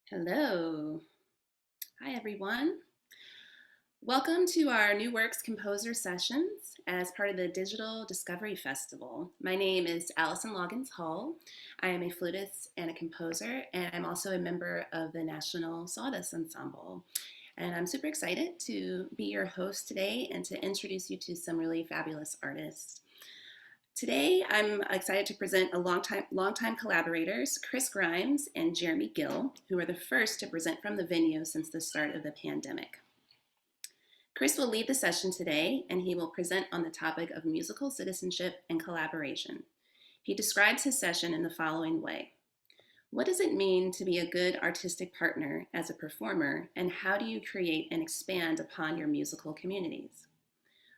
Hello. Hi, everyone. Welcome to our New Works Composer Sessions as part of the Digital Discovery Festival. My name is Allison Loggins Hull. I am a flutist and a composer, and I'm also a member of the National Sawdust Ensemble. And I'm super excited to be your host today and to introduce you to some really fabulous artists. Today, I'm excited to present a longtime collaborators, Chris Grimes and Jeremy Gill, who are the first to present from the venue since the start of the pandemic. Chris will lead the session today, and he will present on the topic of musical citizenship and collaboration. He describes his session in the following way. What does it mean to be a good artistic partner as a performer, and how do you create and expand upon your musical communities?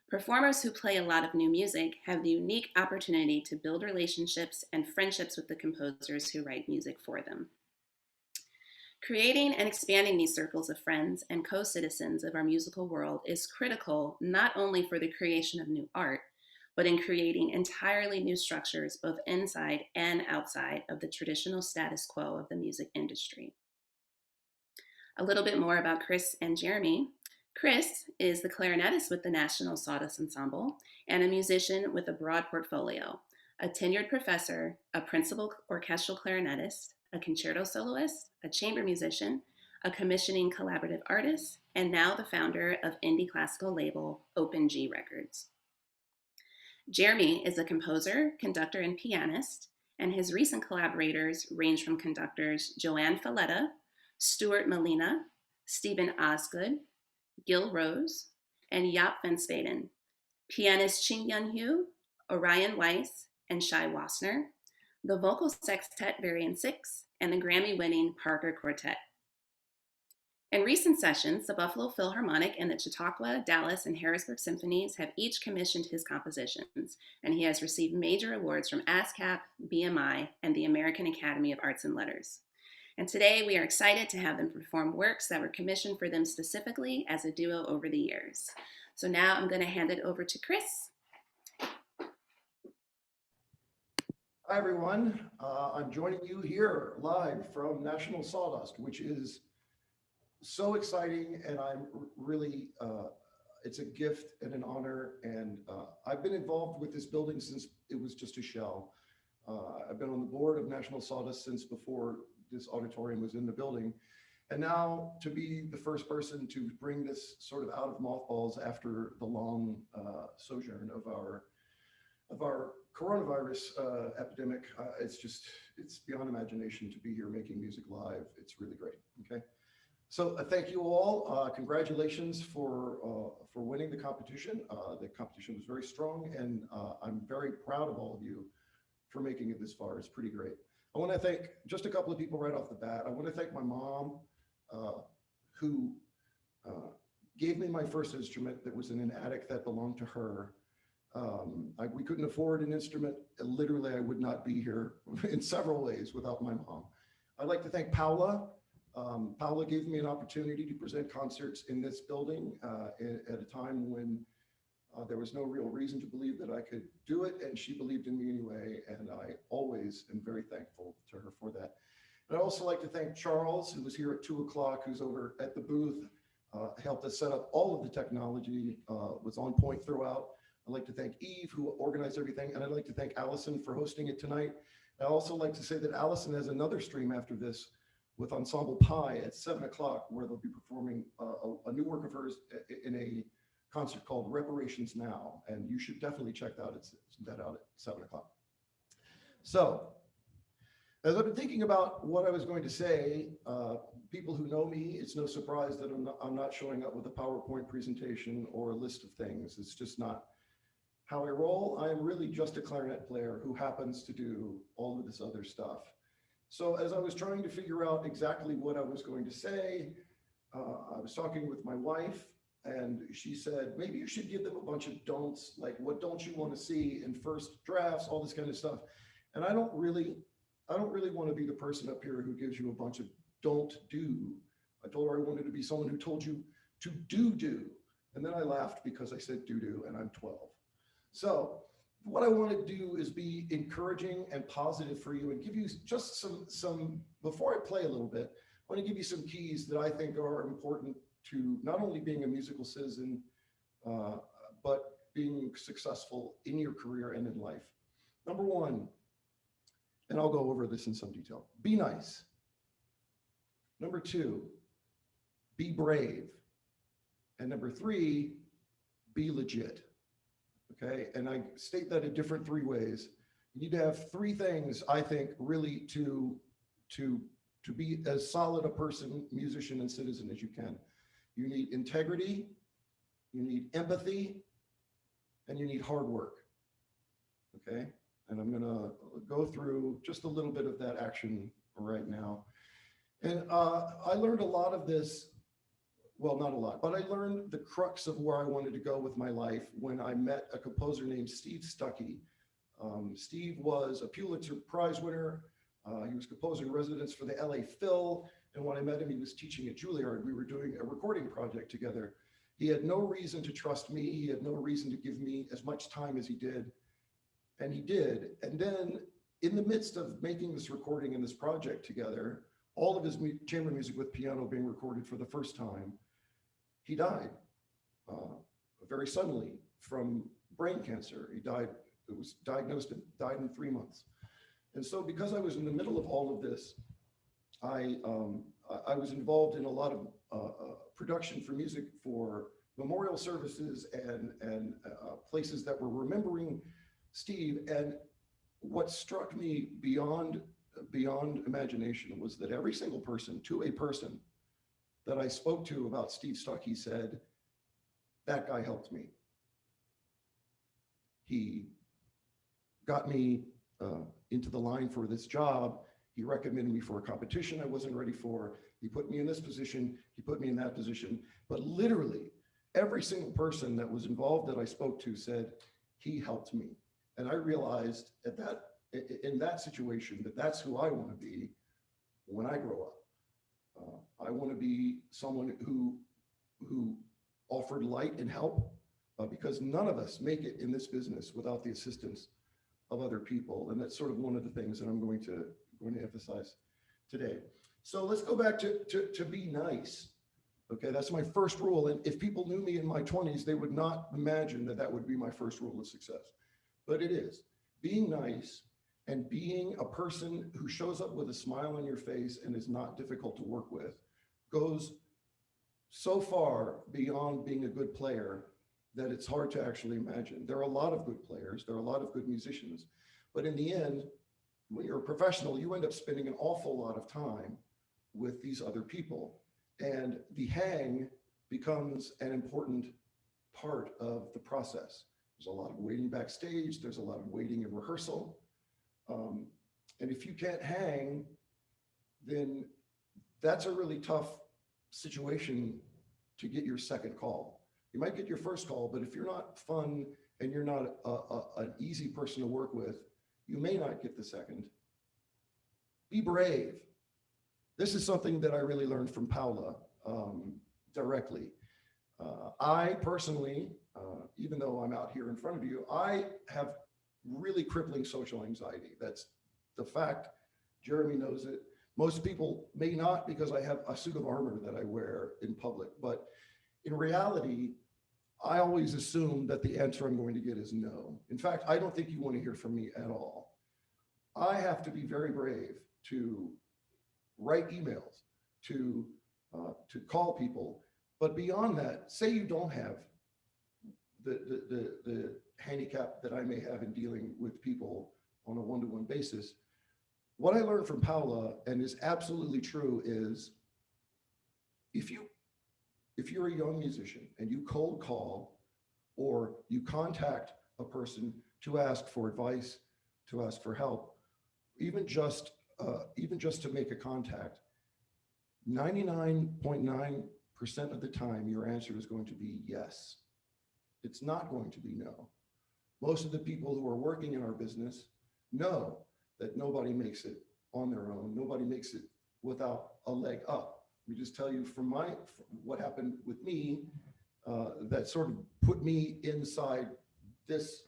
Performers who play a lot of new music have the unique opportunity to build relationships and friendships with the composers who write music for them. Creating and expanding these circles of friends and co-citizens of our musical world is critical not only for the creation of new art, but in creating entirely new structures both inside and outside of the traditional status quo of the music industry. A little bit more about Chris and Jeremy. Chris is the clarinetist with the National Sawdust Ensemble and a musician with a broad portfolio, a tenured professor, a principal orchestral clarinetist, a concerto soloist, a chamber musician, a commissioning collaborative artist, and now the founder of indie classical label Open G Records. Jeremy is a composer, conductor, and pianist, and his recent collaborators range from conductors Joanne Falletta, Stuart Molina, Stephen Osgood, Gil Rose, and Jaap van Zweden, pianist Ching Yun Hu, Orion Weiss, and Shai Wassner, the vocal sextet Variant 6, and the Grammy-winning Parker Quartet. In recent sessions, the Buffalo Philharmonic and the Chautauqua, Dallas, and Harrisburg Symphonies have each commissioned his compositions, and he has received major awards from ASCAP, BMI, and the American Academy of Arts and Letters. And today we are excited to have them perform works that were commissioned for them specifically as a duo over the years. So now I'm going to hand it over to Chris. Hi, everyone. I'm joining you here live from National Sawdust, which is so exciting, and I'm really, it's a gift and an honor, and I've been involved with this building since it was just a shell. I've been on the board of National Sawdust since before this auditorium was in the building. And now to be the first person to bring this sort of out of mothballs after the long sojourn of our coronavirus epidemic, it's beyond imagination to be here making music live. It's really great, okay? So thank you all. Congratulations for winning the competition. The competition was very strong, and I'm very proud of all of you for making it this far. It's pretty great. I want to thank just a couple of people right off the bat. I want to thank my mom, who gave me my first instrument that was in an attic that belonged to her. We couldn't afford an instrument. Literally, I would not be here in several ways without my mom. I'd like to thank Paula. Paula gave me an opportunity to present concerts in this building at a time when there was no real reason to believe that I could do it, and she believed in me anyway, and I always am very thankful to her for that. And I'd also like to thank Charles, who was here at 2 o'clock, who's over at the booth, helped us set up all of the technology, was on point throughout. I'd like to thank Eve, who organized everything, and I'd like to thank Allison for hosting it tonight. I'd also like to say that Allison has another stream after this with Ensemble Pi at 7 o'clock, where they'll be performing a new work of hers in a concert called Reparations Now, and you should definitely check that out at 7 o'clock. So, as I've been thinking about what I was going to say, people who know me, it's no surprise that I'm not showing up with a PowerPoint presentation or a list of things. It's just not how I roll. I'm really just a clarinet player who happens to do all of this other stuff. So as I was trying to figure out exactly what I was going to say, I was talking with my wife, and she said, maybe you should give them a bunch of don'ts, like what don't you want to see in first drafts, all this kind of stuff. And I don't really want to be the person up here who gives you a bunch of don't do. I told her I wanted to be someone who told you to do. And then I laughed because I said do, and I'm 12. So what I want to do is be encouraging and positive for you and give you just some, before I play a little bit, I want to give you some keys that I think are important to not only being a musical citizen, uh, but being successful in your career and in life. Number one, and I'll go over this in some detail, be nice. Number two, be brave. And number three, be legit. Okay. And I state that in different three ways. You need to have three things, I think, really to to be as solid a person, musician, and citizen as you can. You need integrity, you need empathy, and you need hard work. Okay. And I'm gonna go through just a little bit of that action right now. And I learned a lot of this, well, not a lot, but I learned the crux of where I wanted to go with my life when I met a composer named Steve Stuckey. Steve was a Pulitzer Prize winner. He was composer in residence for the LA Phil. And when I met him, he was teaching at Juilliard. We were doing a recording project together. He had no reason to trust me. He had no reason to give me as much time as he did. And he did. And then in the midst of making this recording and this project together, all of his chamber music with piano being recorded for the first time, he died very suddenly from brain cancer. He died, it was diagnosed and died in 3 months. And so because I was in the middle of all of this, I was involved in a lot of production for music for memorial services and places that were remembering Steve. And what struck me beyond imagination was that every single person, to a person, that I spoke to about Steve Stuckey said, that guy helped me. He got me into the line for this job. He recommended me for a competition I wasn't ready for. He put me in this position. He put me in that position. But literally, every single person that was involved that I spoke to said, he helped me. And I realized in that situation that that's who I want to be when I grow up. I want to be someone who offered light and help, because none of us make it in this business without the assistance of other people. And that's sort of one of the things that I'm going to emphasize today. So let's go back to be nice. Okay, that's my first rule. And if people knew me in my 20s, they would not imagine that that would be my first rule of success. But it is. Being nice and being a person who shows up with a smile on your face and is not difficult to work with goes so far beyond being a good player that it's hard to actually imagine. There are a lot of good players, there are a lot of good musicians, but in the end, when you're a professional, you end up spending an awful lot of time with these other people. And the hang becomes an important part of the process. There's a lot of waiting backstage, there's a lot of waiting in rehearsal. And if you can't hang, then that's a really tough situation to get your second call. You might get your first call, but if you're not fun and you're not an easy person to work with, you may not get the second. Be brave. This is something that I really learned from Paula directly. I personally, even though I'm out here in front of you, I have really crippling social anxiety. That's the fact. Jeremy knows it. Most people may not, because I have a suit of armor that I wear in public, but in reality, I always assume that the answer I'm going to get is no. In fact, I don't think you want to hear from me at all. I have to be very brave to write emails, to call people. But beyond that, say you don't have the handicap that I may have in dealing with people on a one-to-one basis. What I learned from Paula, and is absolutely true, is if you're a young musician and you cold call or you contact a person to ask for advice, to ask for help, even just to make a contact, 99.9% of the time, your answer is going to be yes. It's not going to be no. Most of the people who are working in our business know that nobody makes it on their own. Nobody makes it without a leg up. Let me just tell you from what happened with me, that sort of put me inside this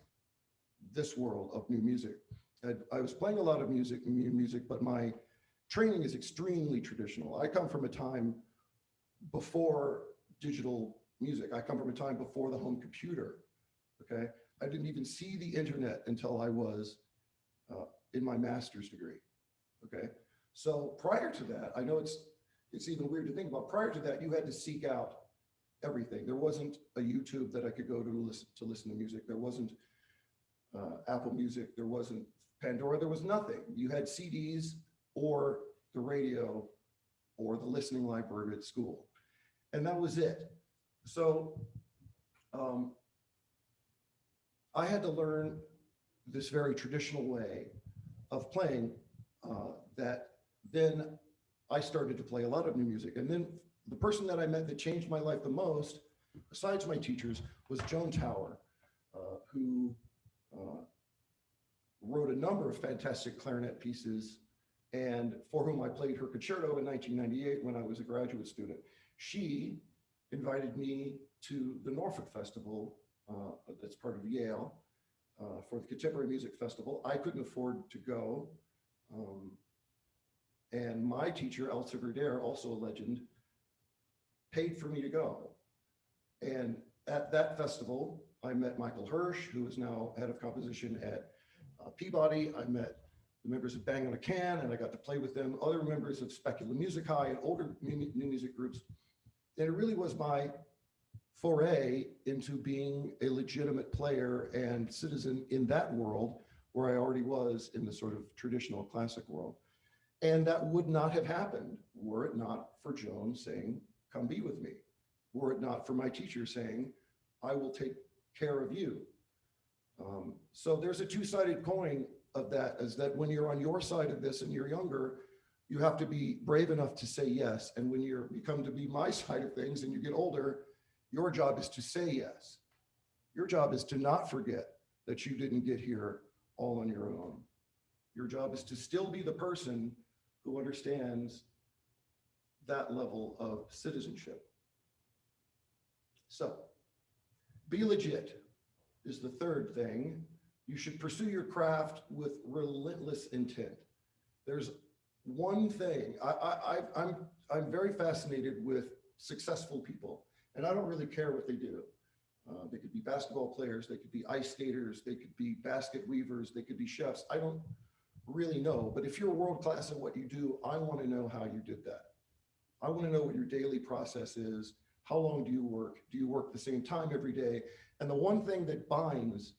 world of new music. I was playing a lot of new music, but my training is extremely traditional. I come from a time before digital music. I come from a time before the home computer. Okay. I didn't even see the internet until I was in my master's degree. Okay. So prior to that, I know it's even weird to think about. Prior to that, you had to seek out everything. There wasn't a YouTube that I could go to listen to music. There wasn't Apple Music. There wasn't Pandora. There was nothing. You had CDs or the radio or the listening library at school, and that was it. So I had to learn this very traditional way of playing that then I started to play a lot of new music. And then the person that I met that changed my life the most, besides my teachers, was Joan Tower, who wrote a number of fantastic clarinet pieces and for whom I played her concerto in 1998 when I was a graduate student. She invited me to the Norfolk Festival, that's part of Yale, for the Contemporary Music Festival. I couldn't afford to go. And my teacher, Elsa Verder, also a legend, paid for me to go. And at that festival, I met Michael Hirsch, who is now head of composition at Peabody. I met the members of Bang on a Can, and I got to play with them, other members of Speculum Musicae and older new music groups. And it really was my foray into being a legitimate player and citizen in that world where I already was in the sort of traditional classic world. And that would not have happened were it not for Joan saying, come be with me. Were it not for my teacher saying, I will take care of you. So there's a two-sided coin of that, is that when you're on your side of this and you're younger, you have to be brave enough to say yes. And when you become to be my side of things and you get older, your job is to say yes. Your job is to not forget that you didn't get here all on your own. Your job is to still be the person who understands that level of citizenship. So, be legit is the third thing. You should pursue your craft with relentless intent. There's one thing, I'm very fascinated with successful people, and I don't really care what they do. They could be basketball players, they could be ice skaters, they could be basket weavers, they could be chefs. I don't really know, but if you're world class at what you do, I want to know how you did that. I want to know what your daily process is. How long do you work? Do you work the same time every day? And the one thing that binds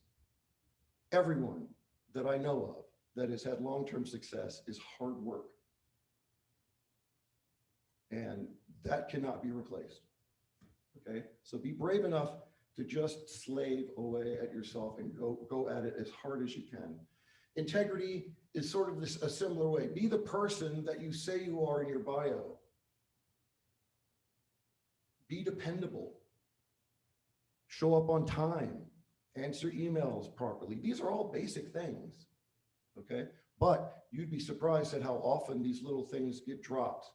everyone that I know of that has had long-term success is hard work. And that cannot be replaced. Okay, so be brave enough to just slave away at yourself and go at it as hard as you can. Integrity is sort of a similar way. Be the person that you say you are in your bio. Be dependable. Show up on time. Answer emails properly. These are all basic things, okay? But you'd be surprised at how often these little things get dropped.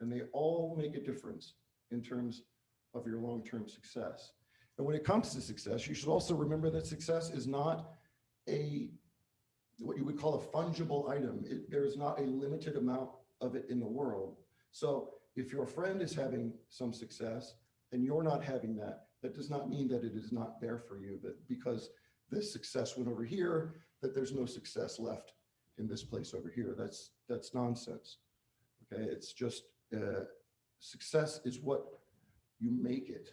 And they all make a difference in terms of your long-term success. And when it comes to success, you should also remember that success is not what you would call a fungible item. There is not a limited amount of it in the world. So if your friend is having some success and you're not having that, that does not mean that it is not there for you, that because this success went over here, that there's no success left in this place over here. That's nonsense. Okay, it's just success is what you make it.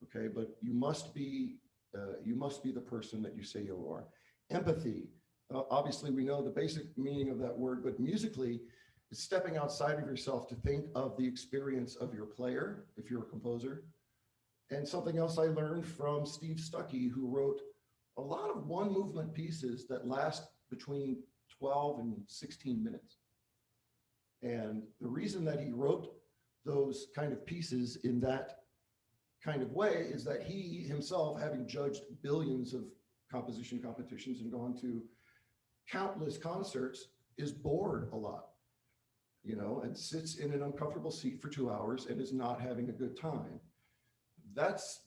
Okay, but you must be the person that you say you are. Empathy. Obviously, we know the basic meaning of that word, but musically, it's stepping outside of yourself to think of the experience of your player, if you're a composer. And something else I learned from Steve Stuckey, who wrote a lot of one movement pieces that last between 12 and 16 minutes. And the reason that he wrote those kind of pieces in that kind of way is that he himself, having judged billions of composition competitions and gone to countless concerts, is bored a lot, you know, and sits in an uncomfortable seat for 2 hours and is not having a good time. That's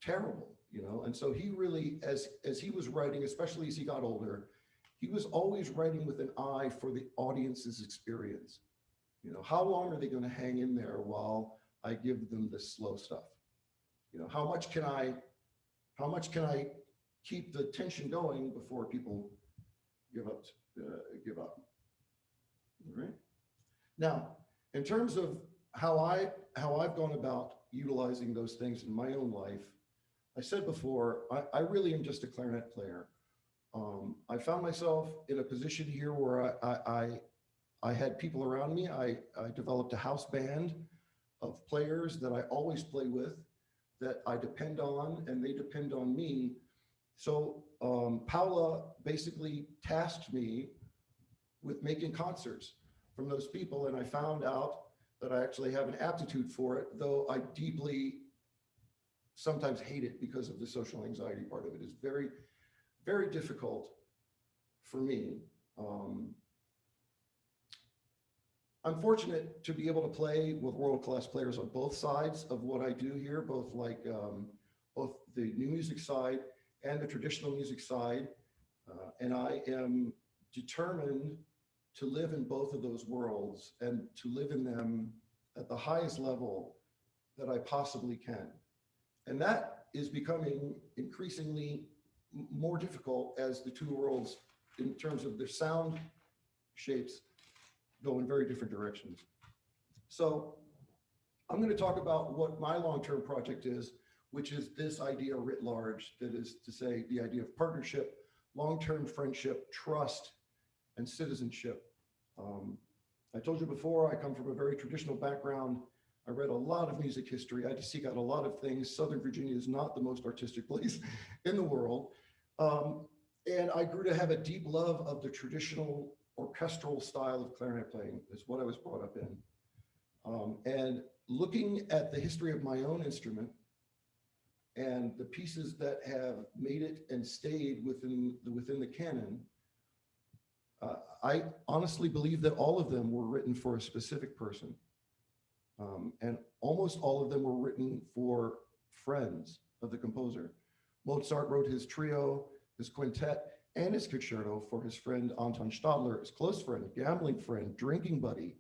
terrible, you know. And so he really, as he was writing, especially as he got older, he was always writing with an eye for the audience's experience. How long are they going to hang in there while I give them this slow stuff? How much can I keep the tension going before people give up? Give up. All right. Now, in terms of how I've gone about utilizing those things in my own life, I said before, I really am just a clarinet player. I found myself in a position here where I had people around me. I developed a house band of players that I always play with, that I depend on, and they depend on me. So Paula basically tasked me with making concerts from those people, and I found out that I actually have an aptitude for it, though I deeply sometimes hate it because of the social anxiety part of it. It's very, very difficult for me. I'm fortunate to be able to play with world-class players on both sides of what I do here, both the new music side and the traditional music side. And I am determined to live in both of those worlds and to live in them at the highest level that I possibly can. And that is becoming increasingly more difficult as the two worlds, in terms of their sound shapes, go in very different directions. So I'm going to talk about what my long-term project is, which is this idea writ large, that is to say, the idea of partnership, long-term friendship, trust, and citizenship. I told you before, I come from a very traditional background. I read a lot of music history. I had to seek out a lot of things. Southern Virginia is not the most artistic place in the world. And I grew to have a deep love of the traditional orchestral style of clarinet playing. Is what I was brought up in. And looking at the history of my own instrument and the pieces that have made it and stayed within the canon, I honestly believe that all of them were written for a specific person. And almost all of them were written for friends of the composer. Mozart wrote his trio, his quintet, and his concerto for his friend Anton Stadler, his close friend, gambling friend, drinking buddy.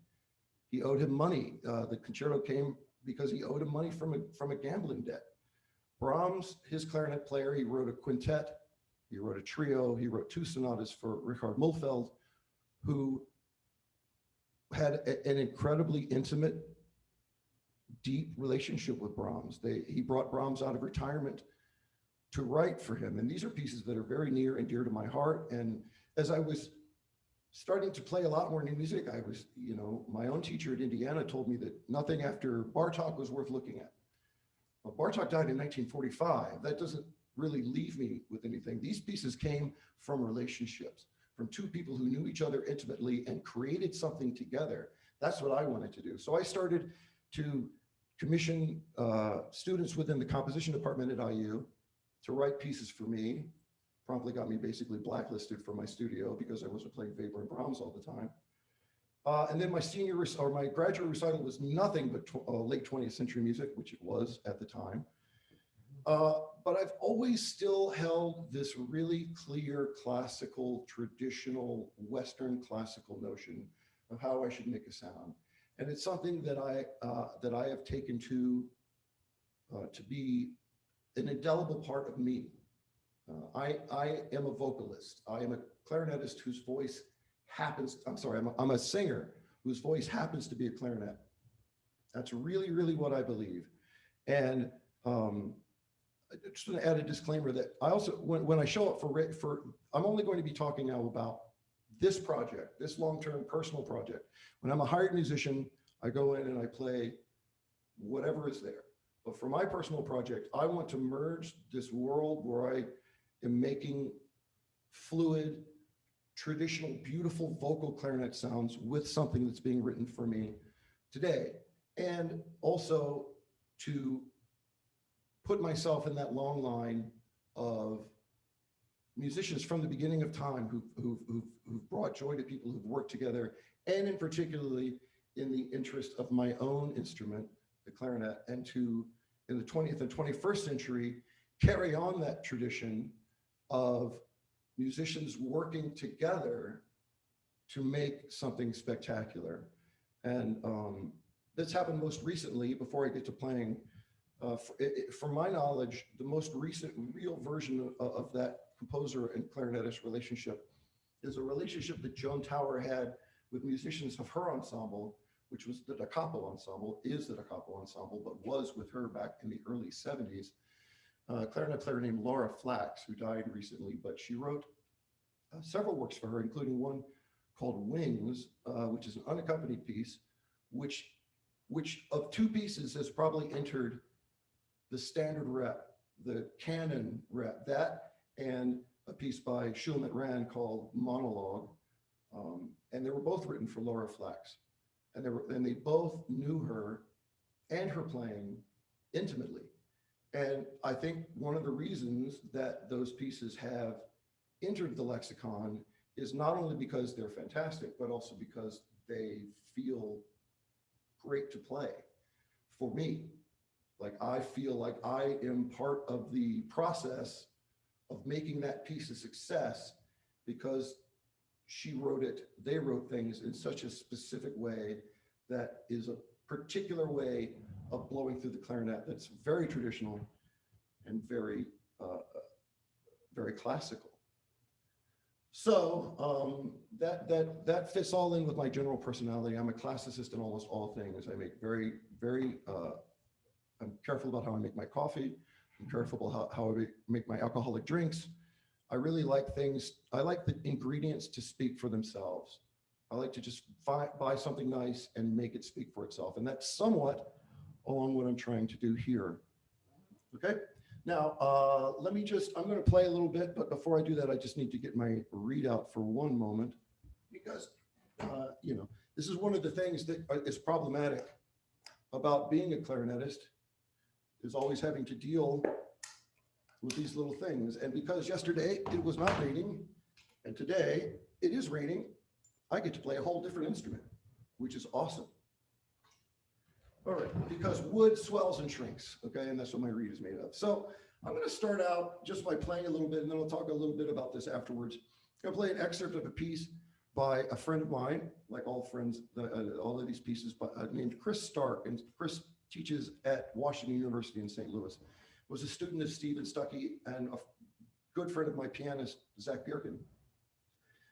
He owed him money. The concerto came because he owed him money from a gambling debt. Brahms, his clarinet player, he wrote a quintet, he wrote a trio, he wrote 2 sonatas for Richard Mühlfeld, who had an incredibly intimate, deep relationship with Brahms. He brought Brahms out of retirement to write for him. And these are pieces that are very near and dear to my heart. And as I was starting to play a lot more new music, I was, my own teacher at Indiana told me that nothing after Bartók was worth looking at. Well, Bartók died in 1945. That doesn't really leave me with anything. These pieces came from relationships, from two people who knew each other intimately and created something together. That's what I wanted to do. So I started to commission students within the composition department at IU to write pieces for me. Promptly got me basically blacklisted from my studio because I wasn't playing Weber and Brahms all the time. And then my graduate recital was nothing but late 20th century music, which it was at the time. But I've always still held this really clear classical, traditional, Western classical notion of how I should make a sound. And it's something that I have taken to be an indelible part of me. I am a vocalist. I am a clarinetist whose voice I'm a singer whose voice happens to be a clarinet. That's really, really what I believe. And I just want to add a disclaimer that I also, when I show up for, I'm only going to be talking now about this project, this long-term personal project. When I'm a hired musician, I go in and I play whatever is there. But for my personal project, I want to merge this world where I am making fluid, traditional, beautiful vocal clarinet sounds with something that's being written for me today. And also to put myself in that long line of musicians from the beginning of time who've brought joy to people who've worked together, and in particularly in the interest of my own instrument, the clarinet, and to, in the 20th and 21st century, carry on that tradition of musicians working together to make something spectacular. And this happened most recently before I get to playing. From my knowledge, the most recent real version of that composer and clarinetist relationship is a relationship that Joan Tower had with musicians of her ensemble, which was the Da Capo Ensemble, is the Da Capo Ensemble, but was with her back in the early 70s. Clarinet player named Laura Flax, who died recently, but she wrote several works for her, including one called Wings, which is an unaccompanied piece, which of two pieces has probably entered the standard rep, the canon rep, that and a piece by Schumann Rand called Monologue. And they were both written for Laura Flax. And they both knew her and her playing intimately. And I think one of the reasons that those pieces have entered the lexicon is not only because they're fantastic, but also because they feel great to play for me. Like, I feel like I am part of the process of making that piece a success because she wrote it, they wrote things in such a specific way that is a particular way of blowing through the clarinet that's very traditional and very, very classical. So that fits all in with my general personality. I'm a classicist in almost all things. I make I'm careful about how I make my coffee. I'm careful about how I make my alcoholic drinks. I really like things. I like the ingredients to speak for themselves. I like to just buy something nice and make it speak for itself. And that's somewhat along what I'm trying to do here. Okay. Now, I'm going to play a little bit, but before I do that, I just need to get my readout for one moment because, this is one of the things that is problematic about being a clarinetist, is always having to deal with these little things. And because yesterday it was not raining and today it is raining, I get to play a whole different instrument, which is awesome. All right, because wood swells and shrinks, okay? And that's what my reed is made of. So I'm gonna start out just by playing a little bit, and then I'll talk a little bit about this afterwards. I'm gonna play an excerpt of a piece by a friend of mine, like all friends, all of these pieces, named Chris Stark. And Chris teaches at Washington University in St. Louis. Was a student of Stephen Stuckey and a good friend of my pianist, Zach Bierkin.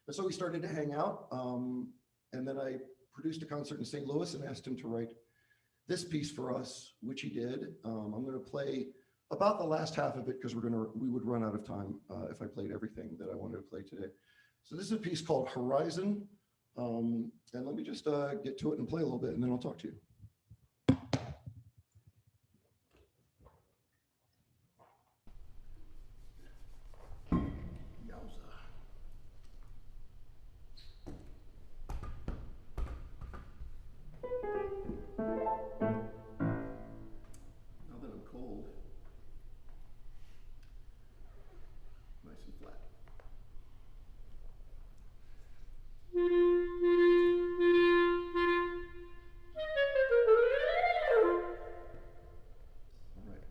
And so we started to hang out. And then I produced a concert in St. Louis and asked him to write this piece for us, which he did. I'm going to play about the last half of it because we would run out of time if I played everything that I wanted to play today. So this is a piece called Horizon. And let me just get to it and play a little bit, and then I'll talk to you. Now that I'm cold, nice and flat. All right.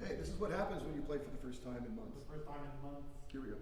Hey, this is what happens when you play for the first time in months. The first time in months. Here we go.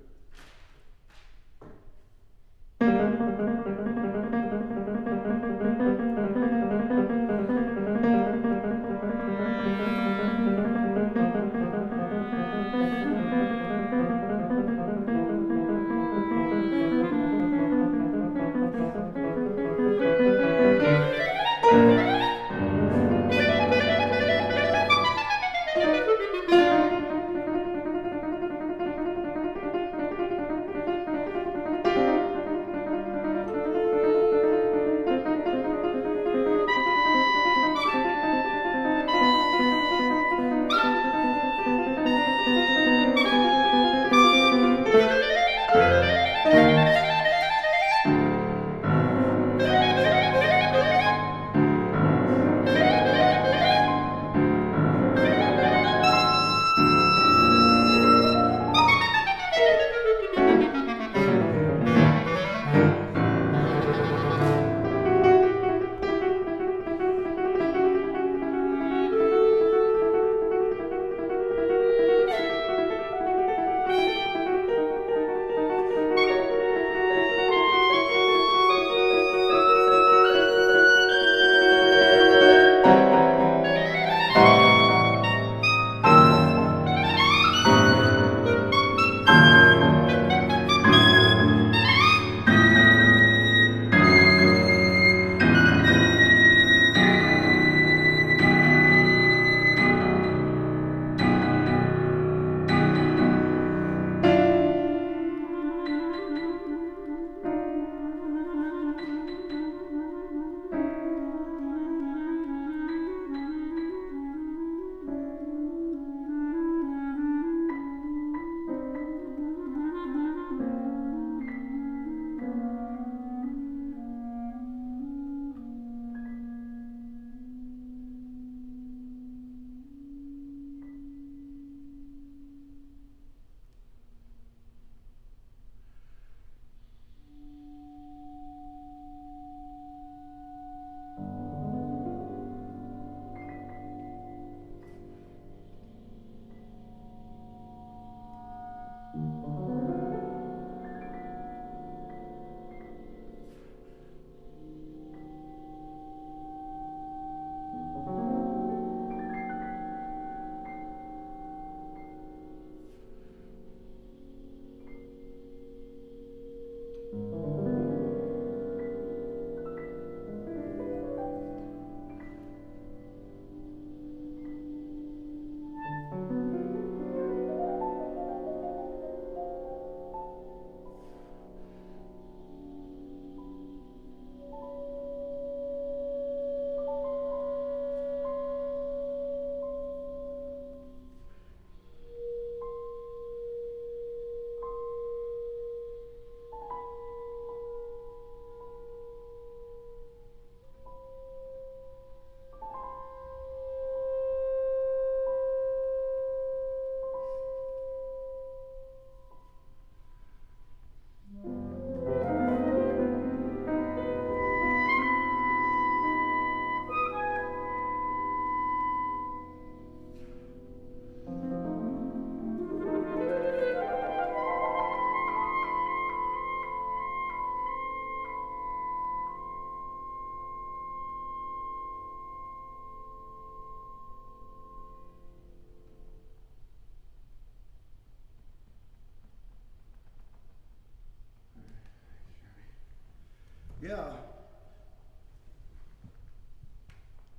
Yeah.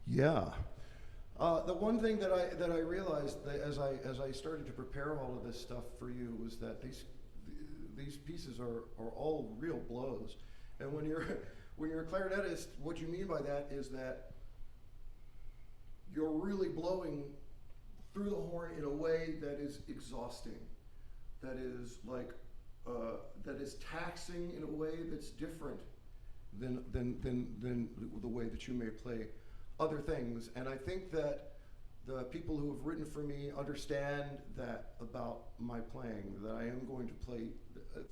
Yeah. The one thing that I realized that as I started to prepare all of this stuff for you was that these pieces are all real blows, and when you're when you're a clarinetist, what you mean by that is that you're really blowing through the horn in a way that is exhausting, that is that is taxing in a way that's different than the way that you may play other things. And I think that the people who have written for me understand that about my playing, that I am going to play.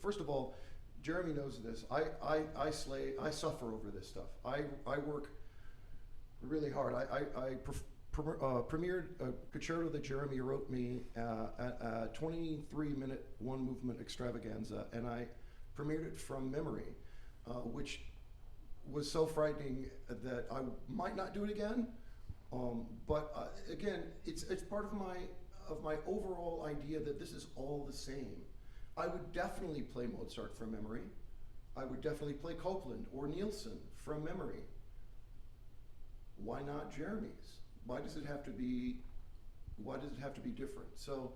First of all, Jeremy knows this. I suffer over this stuff. I work really hard. I premiered a concerto that Jeremy wrote me, a 23-minute one movement extravaganza, and I premiered it from memory, which was so frightening that I might not do it again. But again, it's part of my overall idea that this is all the same. I would definitely play Mozart from memory. I would definitely play Copland or Nielsen from memory. Why not Jeremy's? Why does it have to be? Why does it have to be different? So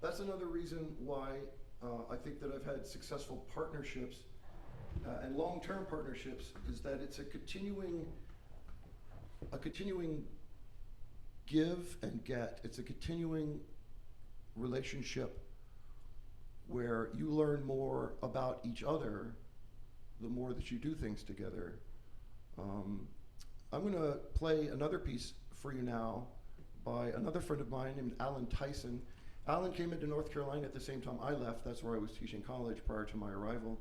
that's another reason why I think that I've had successful partnerships and long-term partnerships, is that it's a continuing give and get. It's a continuing relationship where you learn more about each other the more that you do things together. I'm going to play another piece for you now by another friend of mine named Alan Tyson. Alan came into North Carolina at the same time I left. That's where I was teaching college prior to my arrival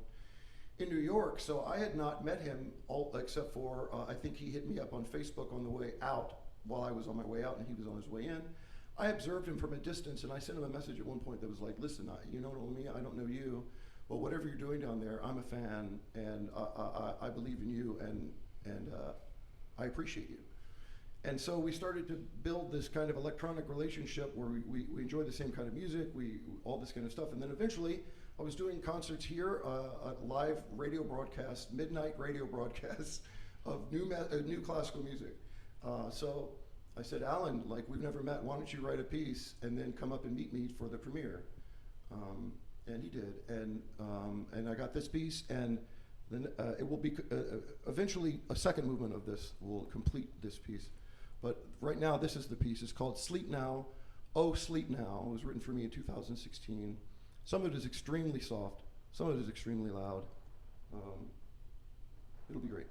in New York. So I had not met him except for I think he hit me up on Facebook on the way out while I was on my way out and he was on his way in. I observed him from a distance and I sent him a message at one point that was like, listen, you don't know me, I don't know you, but whatever you're doing down there, I'm a fan and I believe in you and I appreciate you. And so we started to build this kind of electronic relationship where we enjoy the same kind of music, all this kind of stuff. And then eventually I was doing concerts here, live radio broadcasts, midnight radio broadcasts of new classical music. So I said, Alan, like, we've never met, why don't you write a piece and then come up and meet me for the premiere? And he did, and I got this piece, and then it will be, eventually a second movement of this will complete this piece. But right now, this is the piece. It's called Sleep Now, Oh Sleep Now. It was written for me in 2016. Some of it is extremely soft, some of it is extremely loud. It'll be great.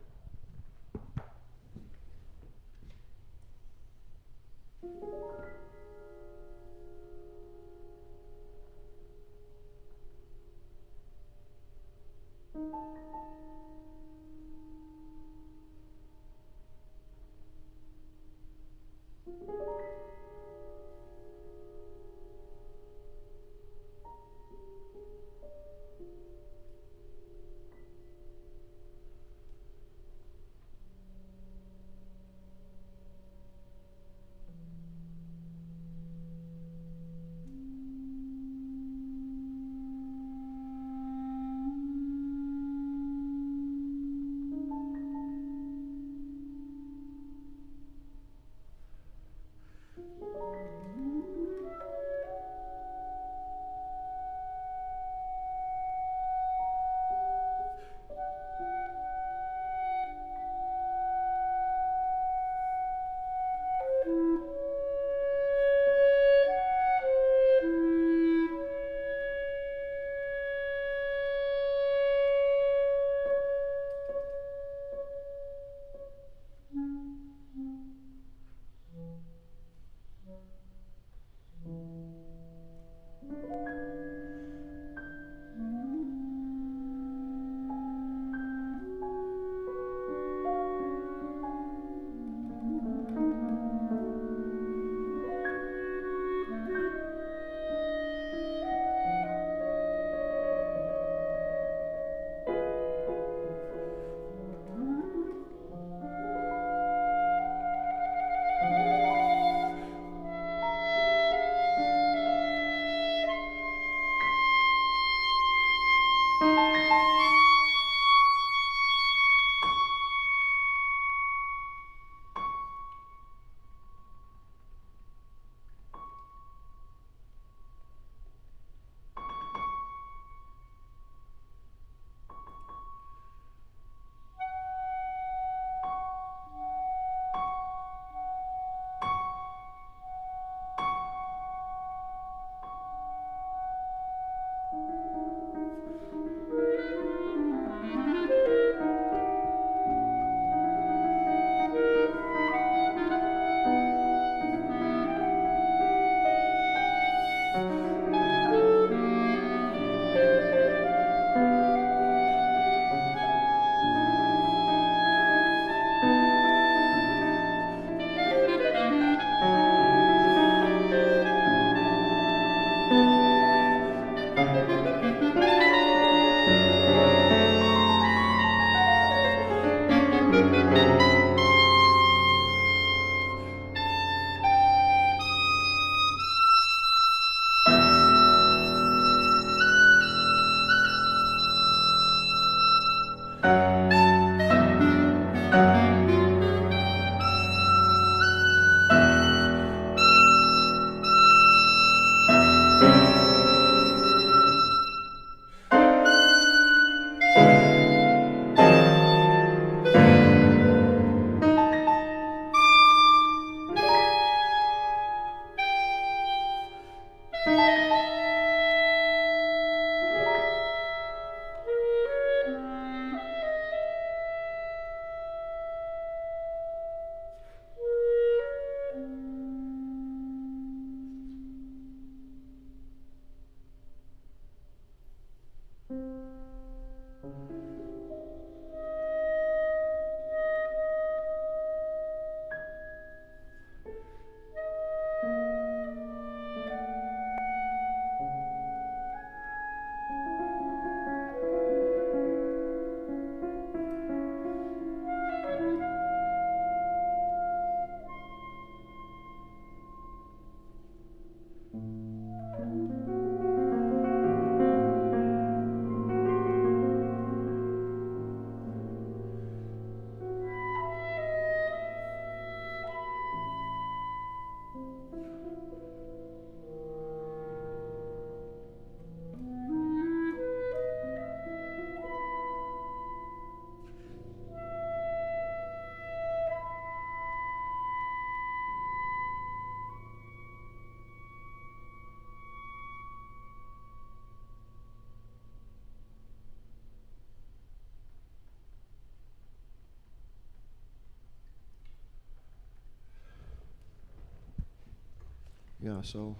Yeah, so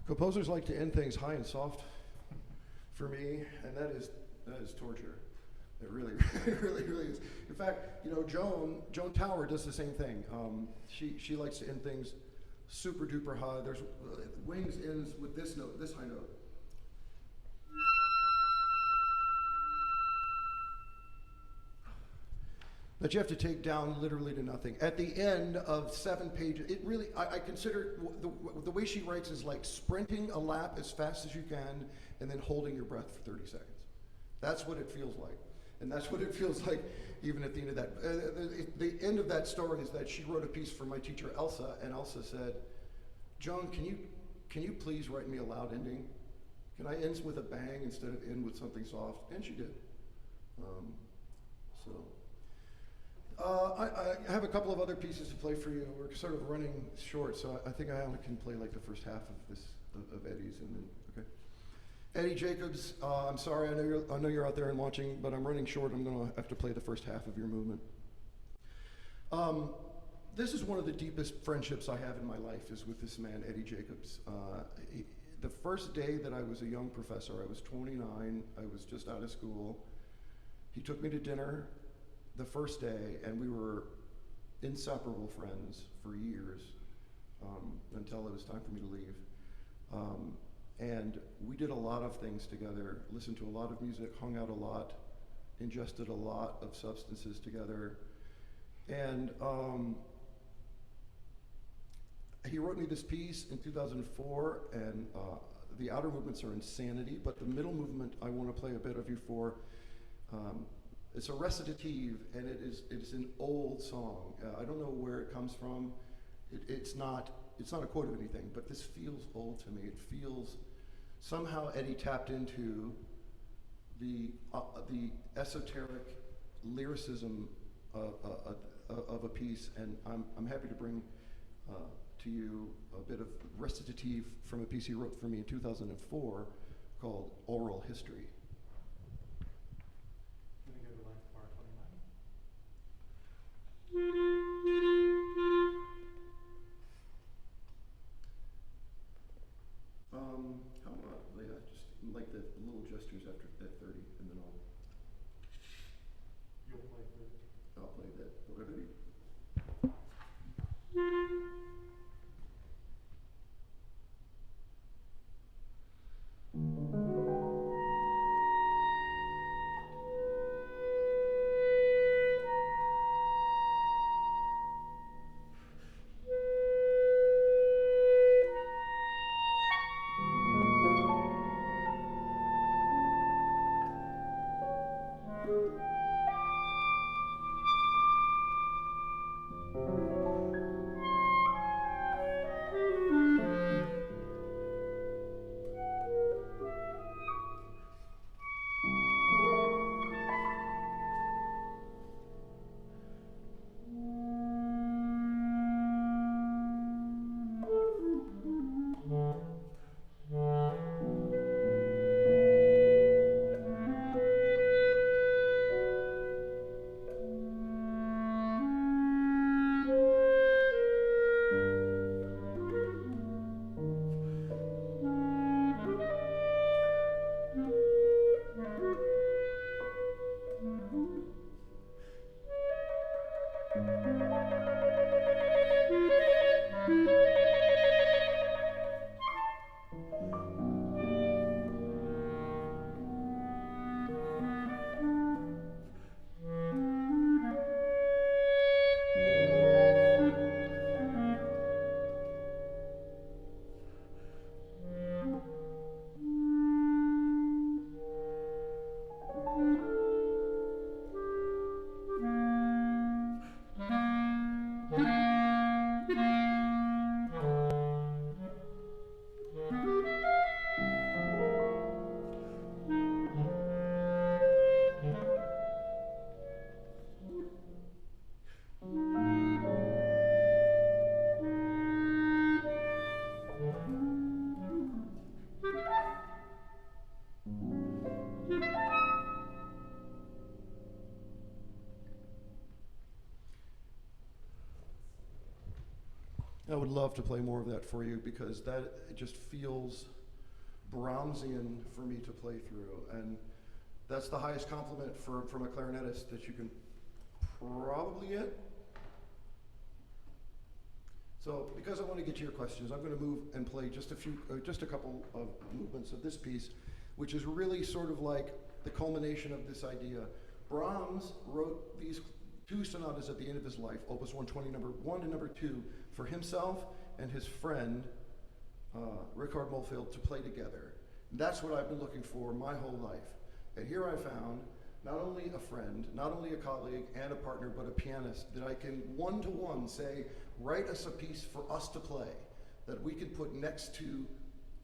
composers like to end things high and soft for me, and that is torture. It really, it really is. In fact, you know, Joan Tower does the same thing. She likes to end things super duper high. There's Wings ends with this note, this high note. That you have to take down literally to nothing. At the end of 7 pages, it really, I consider the way she writes is like sprinting a lap as fast as you can and then holding your breath for 30 seconds. That's what it feels like. And that's what it feels like even at the end of that. The end of that story is that she wrote a piece for my teacher Elsa, and Elsa said, Joan, can you please write me a loud ending? Can I end with a bang instead of end with something soft? And she did. I have a couple of other pieces to play for you. We're sort of running short, so I think I only can play like the first half of this of Eddie's, and then okay. Eddie Jacobs, I'm sorry, I know you're out there and watching, but I'm running short. I'm going to have to play the first half of your movement. This is one of the deepest friendships I have in my life is with this man, Eddie Jacobs. The first day that I was a young professor, I was 29. I was just out of school. He took me to dinner the first day, and we were inseparable friends for years until it was time for me to leave. And we did a lot of things together, listened to a lot of music, hung out a lot, ingested a lot of substances together. And he wrote me this piece in 2004, and the outer movements are insanity, but the middle movement I want to play a bit of you for. It's a recitative, and it is an old song. I don't know where it comes from. It's not a quote of anything, but this feels old to me. It feels somehow Eddie tapped into the esoteric lyricism of a piece, and I'm happy to bring to you a bit of recitative from a piece he wrote for me in 2004 called Oral History. How about just like the little gestures after at 30, and then you'll play 30. I'll play that. Whatever you. I would love to play more of that for you because that it just feels Brahmsian for me to play through. And that's the highest compliment from a clarinetist that you can probably get. So because I want to get to your questions, I'm going to move and play just a couple of movements of this piece, which is really sort of like the culmination of this idea. Brahms wrote these two sonatas at the end of his life, Opus 120, number 1 and number 2, for himself and his friend, Richard Mohlfeld, to play together. And that's what I've been looking for my whole life. And here I found not only a friend, not only a colleague and a partner, but a pianist that I can one-to-one say, write us a piece for us to play that we can put next to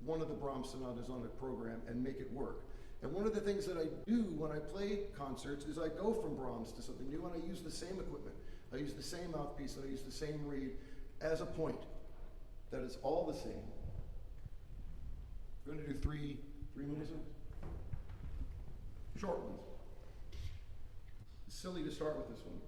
one of the Brahms sonatas on the program and make it work. And one of the things that I do when I play concerts is I go from Brahms to something new and I use the same equipment. I use the same mouthpiece and I use the same reed as a point. That is all the same. We're going to do three minutes of short ones. It's silly to start with this one.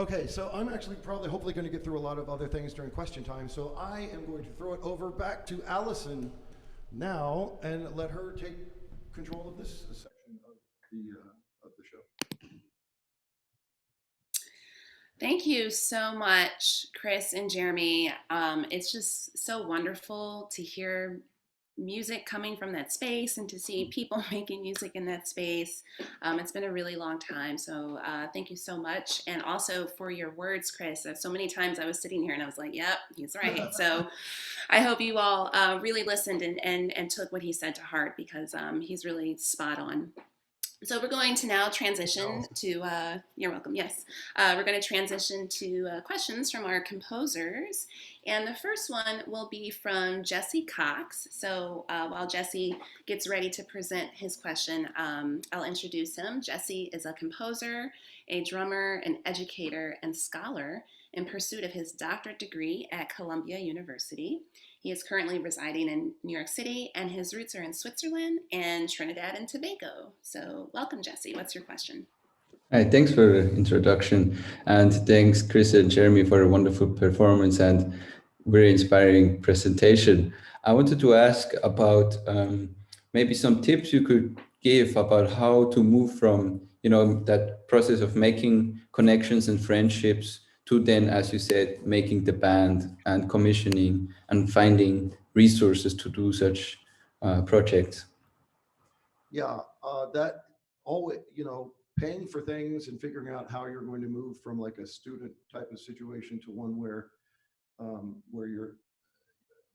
Okay, so I'm actually probably hopefully going to get through a lot of other things during question time. So I am going to throw it over back to Allison now and let her take control of this section of the show. Thank you so much, Chris and Jeremy. It's just so wonderful to hear music coming from that space and to see people making music in that space. It's been a really long time, so thank you so much. And also for your words, Chris. So many times I was sitting here and I was like, yep, he's right. So I hope you all really listened and took what he said to heart because he's really spot on. So we're going to now Thanks, transition Allison. to, you're welcome, yes. We're going to transition to questions from our composers. And the first one will be from Jesse Cox. So while Jesse gets ready to present his question, I'll introduce him. Jesse is a composer, a drummer, an educator, and scholar in pursuit of his doctorate degree at Columbia University. He is currently residing in New York City, and his roots are in Switzerland and Trinidad and Tobago. So, welcome, Jesse. What's your question? Hi, thanks for the introduction, and thanks, Chris and Jeremy, for a wonderful performance and very inspiring presentation. I wanted to ask about maybe some tips you could give about how to move from, that process of making connections and friendships to then, as you said, making the band and commissioning and finding resources to do such projects. Yeah, that always, paying for things and figuring out how you're going to move from like a student type of situation to one where you're,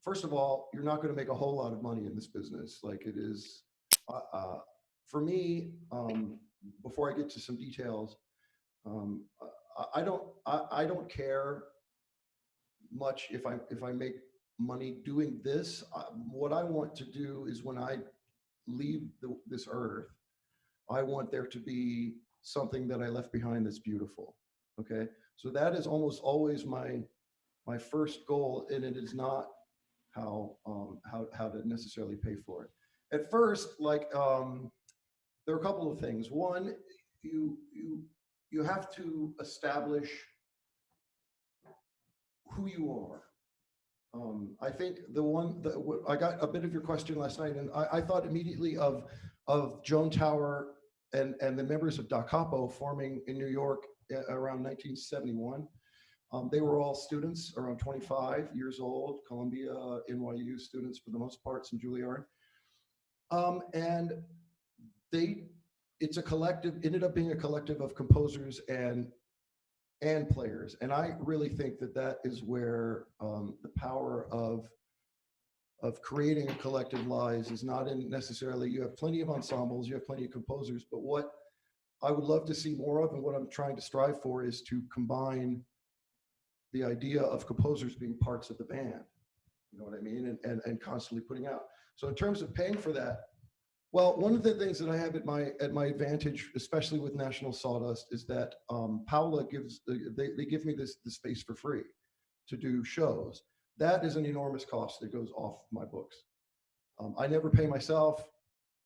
first of all, you're not going to make a whole lot of money in this business. Like it is, for me, before I get to some details, I don't care much if I make money doing this. What I want to do is when I leave this earth, I want there to be something that I left behind that's beautiful. Okay, so that is almost always my first goal, and it is not how to necessarily pay for it. At first, there are a couple of things. One, you you you have to establish who you are. I think I got a bit of your question last night, and I thought immediately of Joan Tower and the members of Da Capo forming in New York around 1971. They were all students, around 25 years old, Columbia, NYU students for the most part, some Juilliard. And they, it's a collective, ended up being a collective of composers and players. And I really think that that is where the power of creating a collective lies is not in necessarily, you have plenty of ensembles, you have plenty of composers, but what I would love to see more of and what I'm trying to strive for is to combine the idea of composers being parts of the band. You know what I mean? And constantly putting out. So in terms of paying for that, well, one of the things that I have at my advantage, especially with National Sawdust, is that Paula gives they give me the space for free to do shows. That is an enormous cost that goes off my books. I never pay myself.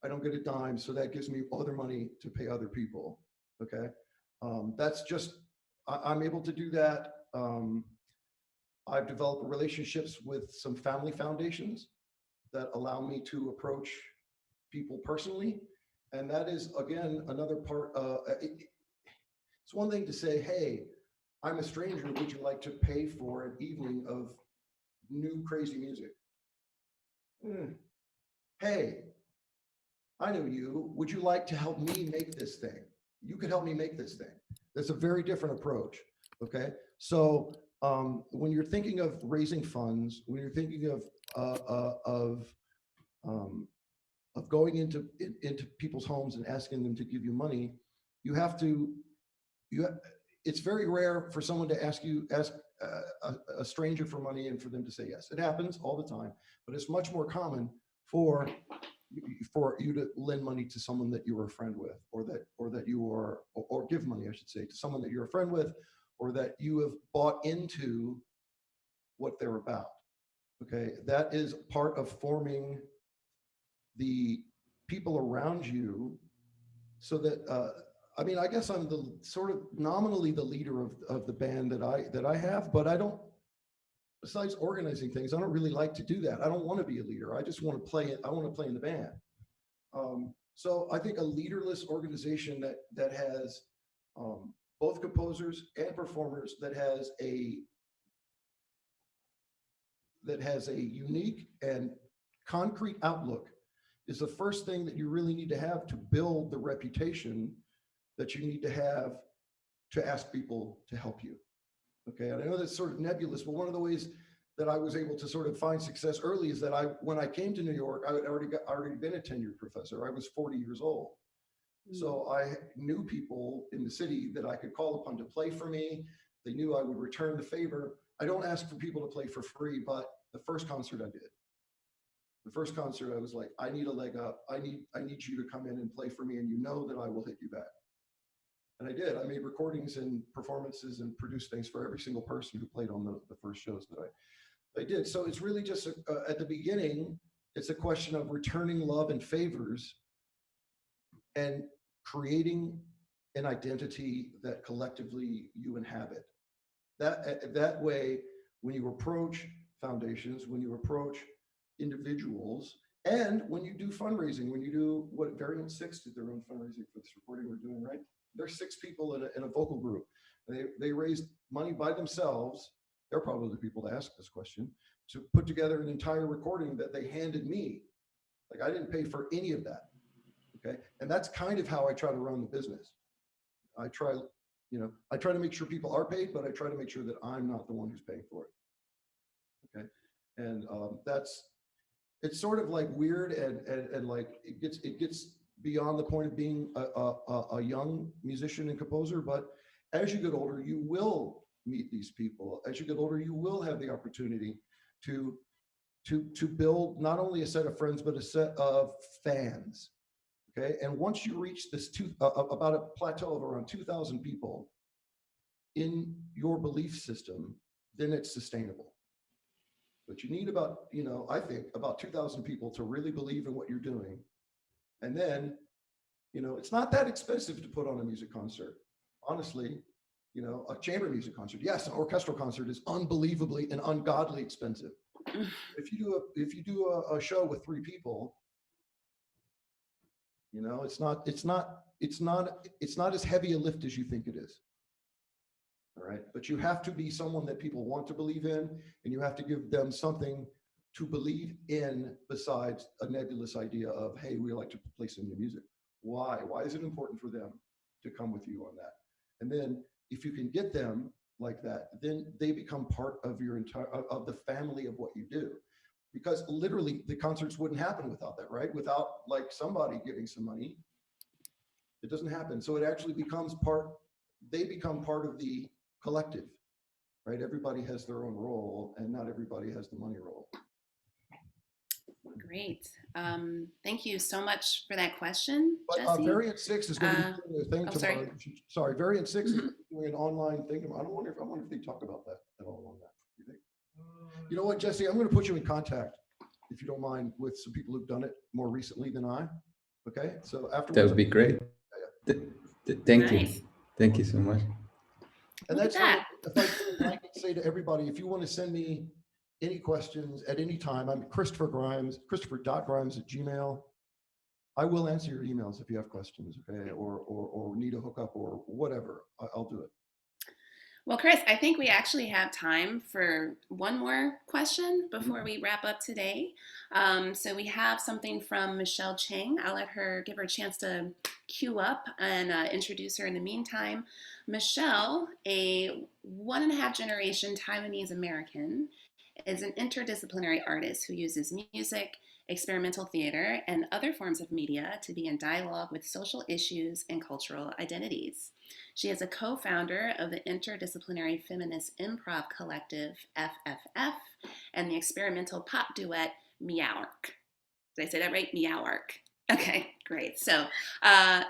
I don't get a dime, so that gives me other money to pay other people. Okay, that's just I'm able to do that. I've developed relationships with some family foundations that allow me to approach people personally. And that is, again, another part. It's one thing to say, hey, I'm a stranger. Would you like to pay for an evening of new crazy music? Mm. Hey, I know you. Would you like to help me make this thing? You could help me make this thing. That's a very different approach. Okay. So when you're thinking of raising funds, when you're thinking um, of going into people's homes and asking them to give you money, you have to you. It's very rare for someone to ask a stranger for money and for them to say yes. It happens all the time, but it's much more common for for you to lend money to someone that you were a friend with, or that you are, or give money, I should say, to someone that you're a friend with, or that you have bought into what they're about. Okay, that is part of forming the people around you, so that I mean, I guess I'm the sort of nominally the leader of the band that I have, but I don't, besides organizing things, I don't really like to do that. I don't want to be a leader. I just want to play it. I want to play in the band. So I think a leaderless organization that has both composers and performers, that has a unique and concrete outlook, is the first thing that you really need to have to build the reputation that you need to have to ask people to help you. Okay, and I know that's sort of nebulous, but one of the ways that I was able to sort of find success early is that when I came to New York, I had already been a tenured professor. I was 40 years old. So I knew people in the city that I could call upon to play for me. They knew I would return the favor. I don't ask for people to play for free, but the first concert I did. The first concert, I was like, I need a leg up. I need you to come in and play for me, and you know that I will hit you back. And I did. I made recordings and performances and produced things for every single person who played on the first shows that I did. So it's really just at the beginning, it's a question of returning love and favors and creating an identity that collectively you inhabit. That way, when you approach foundations, when you approach individuals, and when you do fundraising, when you do what Variant 6 did their own fundraising for this recording we're doing, right? There's 6 people in a vocal group. They raised money by themselves. They're probably the people to ask this question, to put together an entire recording that they handed me. Like, I didn't pay for any of that. Okay. And that's kind of how I try to run the business. I try to make sure people are paid, but I try to make sure that I'm not the one who's paying for it. Okay. And it's sort of like weird and like it gets beyond the point of being a young musician and composer. But as you get older, you will meet these people. As you get older, you will have the opportunity to build not only a set of friends, but a set of fans. Okay, and once you reach this about a plateau of around 2,000 people in your belief system, then it's sustainable. But you need about, I think about 2,000 people to really believe in what you're doing. And then, it's not that expensive to put on a music concert. Honestly, a chamber music concert, yes, an orchestral concert is unbelievably and ungodly expensive. If you do a show with 3 people, it's not as heavy a lift as you think it is. All right. But you have to be someone that people want to believe in, and you have to give them something to believe in besides a nebulous idea of, hey, we like to play some new music. Why? Why is it important for them to come with you on that? And then if you can get them like that, then they become part of of the family of what you do. Because literally the concerts wouldn't happen without that, right? Without like somebody giving some money, it doesn't happen. So it actually they become part of the collective, right? Everybody has their own role, and not everybody has the money role. Great. Thank you so much for that question, But Jesse. Variant 6 is going to be doing a thing tomorrow. Sorry, Variant 6 is doing an online thing tomorrow. I wonder if they talk about that at all on that. You think? You know what, Jesse? I'm going to put you in contact, if you don't mind, with some people who've done it more recently than I. Okay, so afterwards. That would be great. Thank you. Thank you so much. And that's how, if I can say to everybody, if you want to send me any questions at any time, I'm Christopher.Grymes @gmail. I will answer your emails if you have questions, okay, or need a hookup or whatever. I'll do it. Well, Chris, I think we actually have time for one more question before we wrap up today. So we have something from Michelle Chang. I'll let her give her a chance to queue up and introduce her in the meantime. Michelle, a 1.5 generation Taiwanese American, is an interdisciplinary artist who uses music, experimental theater, and other forms of media to be in dialogue with social issues and cultural identities. She is a co-founder of the interdisciplinary feminist improv collective FFF and the experimental pop duet Meowark. Did I say that right? Meowark. Okay, great. So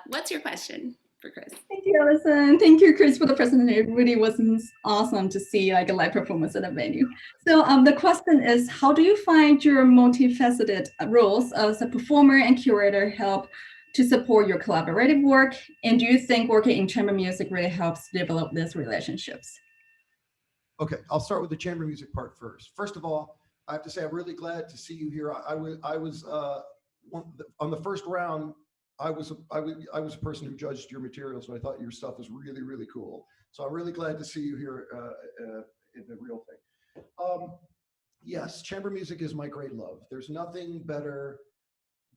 what's your question for Chris? Thank you, Allison. Thank you, Chris, for the presentation. It really was awesome to see like a live performance at a venue. So the question is, how do you find your multifaceted roles as a performer and curator help to support your collaborative work? And do you think working in chamber music really helps develop these relationships? Okay, I'll start with the chamber music part first. First of all, I have to say I'm really glad to see you here. I was on the first round. I was a person who judged your materials, and I thought your stuff was really really cool. So I'm really glad to see you here in the real thing. Yes, chamber music is my great love. There's nothing better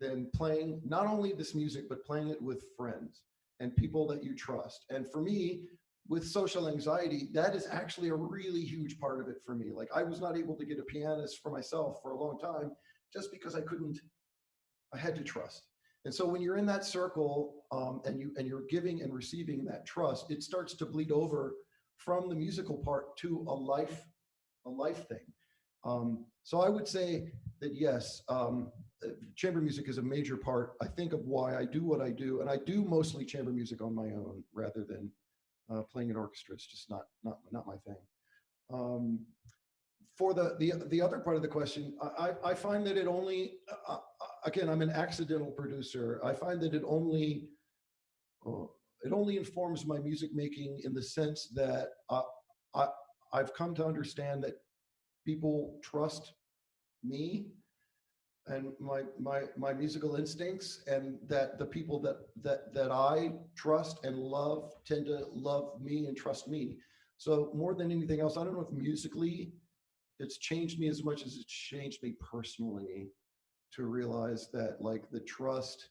than playing not only this music, but playing it with friends and people that you trust. And for me, with social anxiety, that is actually a really huge part of it for me. Like I was not able to get a pianist for myself for a long time just because I had to trust. And so when you're in that circle and you're giving and receiving that trust, it starts to bleed over from the musical part to a life thing. So I would say that yes, chamber music is a major part, I think, of why I do what I do, and I do mostly chamber music on my own rather than playing an orchestra. It's just not my thing. Um, for the other part of the question, I find that again, I'm an accidental producer. I find that uh, it only informs my music making in the sense that I, I've come to understand that people trust me and my musical instincts, and that the people that I trust and love tend to love me and trust me. So more than anything else, I don't know if musically it's changed me as much as it's changed me personally, to realize that like the trust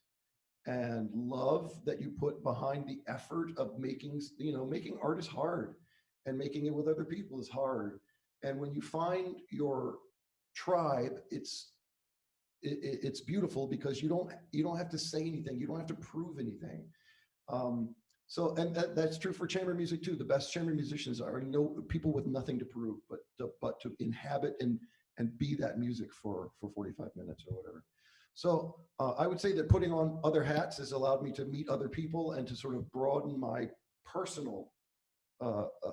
and love that you put behind the effort of making art is hard, and making it with other people is hard. And when you find your tribe, it's beautiful because you don't have to say anything, you don't have to prove anything. So and that's true for chamber music too. The best chamber musicians are no people with nothing to prove, but to inhabit and be that music for 45 minutes or whatever. So I would say that putting on other hats has allowed me to meet other people and to sort of broaden my personal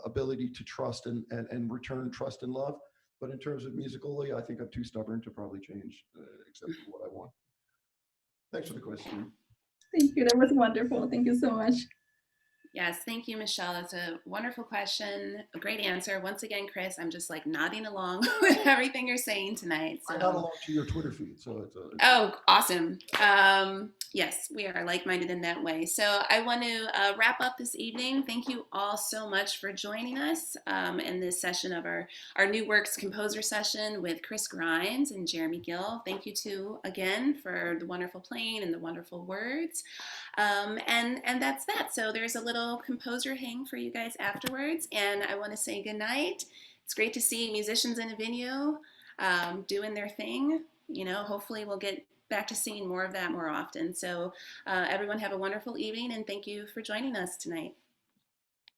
ability to trust and return trust and love. But in terms of musically, I think I'm too stubborn to probably change, except for what I want. Thanks for the question. Thank you. That was wonderful. Thank you so much. Yes, thank you, Michelle. That's a wonderful question, a great answer. Once again, Chris, I'm just like nodding along with everything you're saying tonight. I got So, along to your Twitter feed, so oh, awesome. Yes, we are like-minded in that way. So I want to wrap up this evening. Thank you all so much for joining us in this session of our New Works Composer session with Chris Grimes and Jeremy Gill. Thank you too again for the wonderful playing and the wonderful words. And that's that. So there's a little composer hang for you guys afterwards. And I want to say good night. It's great to see musicians in a venue doing their thing. Hopefully we'll get back to seeing more of that more often. So everyone have a wonderful evening, and thank you for joining us tonight.